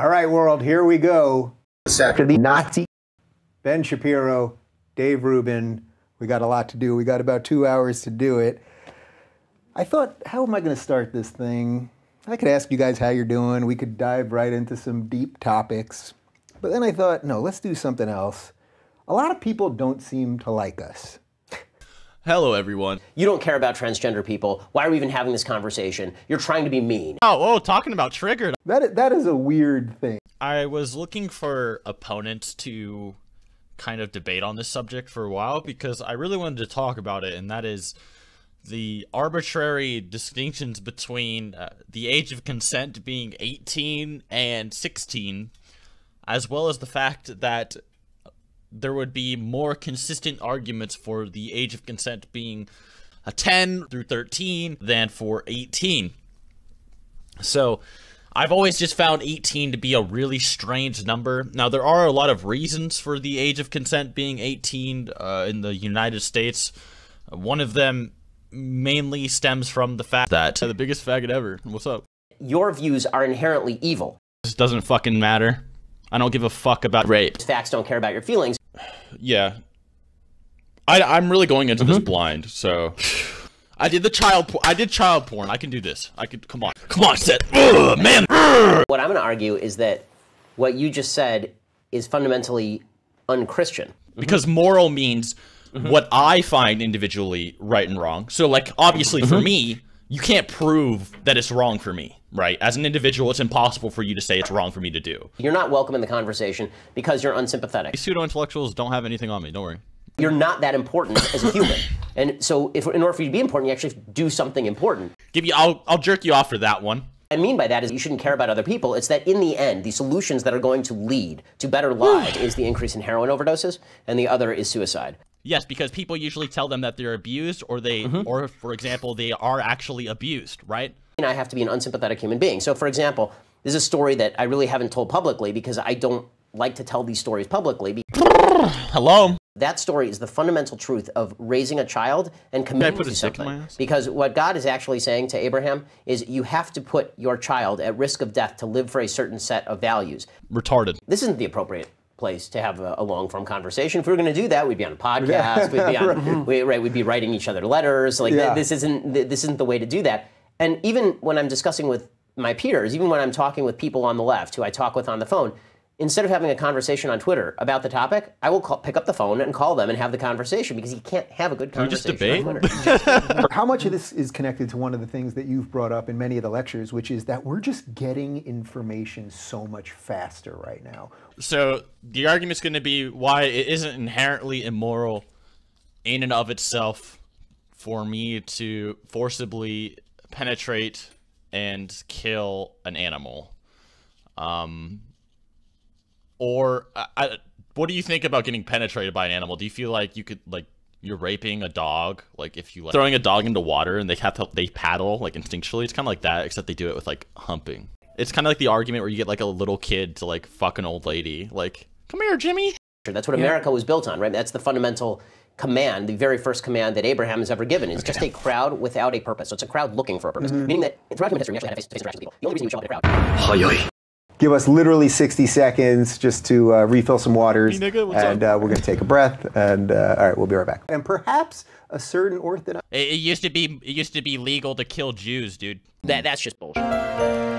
All right, world, here we go. After the Nazi, Ben Shapiro, Dave Rubin. We got a lot to do. We got about 2 hours to do it. I thought, how am I going to start this thing? I could ask you guys how you're doing. We could dive right into some deep topics. But then I thought, no, let's do something else. A lot of people don't seem to like us. Hello, everyone. You don't care about transgender people. Why are we even having this conversation? You're trying to be mean. Oh, talking about triggered. That is a weird thing. I was looking for opponents to kind of debate on this subject for a while because I really wanted to talk about it, and that is the arbitrary distinctions between the age of consent being 18 and 16, as well as the fact that there would be more consistent arguments for the age of consent being a 10 through 13 than for 18. So I've always just found 18 to be a really strange number. Now, there are a lot of reasons for the age of consent being 18 in the United States. One of them mainly stems from the fact that the biggest faggot ever. What's up? Your views are inherently evil. This doesn't fucking matter. I don't give a fuck about rape. Facts don't care about your feelings. Yeah. I'm really going into this blind, so I did child porn. I can do this. Come on, Seth. Ugh, man. What I'm going to argue is that what you just said is fundamentally unchristian. Because moral means what I find individually right and wrong. So, like, obviously for me, you can't prove that it's wrong for me, right? As an individual, it's impossible for you to say it's wrong for me to do. You're not welcome in the conversation because you're unsympathetic. These pseudo-intellectuals don't have anything on me, don't worry. You're not that important as a human. And so in order for you to be important, you actually do something important. I'll jerk you off for that one. What I mean by that is you shouldn't care about other people. It's that in the end, the solutions that are going to lead to better lives is the increase in heroin overdoses, and the other is suicide. Yes, because people usually tell them that they're abused, or or for example, they are actually abused, right? And I have to be an unsympathetic human being. So, for example, there's a story that I really haven't told publicly because I don't like to tell these stories publicly. Hello. That story is the fundamental truth of raising a child and committing to something. Because what God is actually saying to Abraham is you have to put your child at risk of death to live for a certain set of values. Retarded. This isn't the appropriate place to have a long-form conversation. If we were going to do that, we'd be on a podcast. We'd be on, we'd be writing each other letters. Like this isn't the way to do that. And even when I'm discussing with my peers, even when I'm talking with people on the left who I talk with on the phone, instead of having a conversation on Twitter about the topic, I will pick up the phone and call them and have the conversation because you can't have a good conversation on Twitter. How much of this is connected to one of the things that you've brought up in many of the lectures, which is that we're just getting information so much faster right now. So the argument's going to be why it isn't inherently immoral in and of itself for me to forcibly penetrate and kill an animal. Or what do you think about getting penetrated by an animal? Do you feel like you could, like, you're raping a dog? Like, if you, like, throwing a dog into water and they paddle, like, instinctually? It's kind of like that, except they do it with, like, humping. It's kind of like the argument where you get, like, a little kid to, like, fuck an old lady. Like, come here, Jimmy. That's what America was built on, right? That's the fundamental command, the very first command that Abraham has ever given. It's just a crowd without a purpose. So it's a crowd looking for a purpose. Meaning that throughout human history, we actually had face-to-face interactions with people. The only reason we show up in a crowd. Give us literally 60 seconds just to refill some waters, and we're going to take a breath, and all right, we'll be right back. And perhaps a certain orthodox... It used to be legal to kill Jews, dude. That's just bullshit.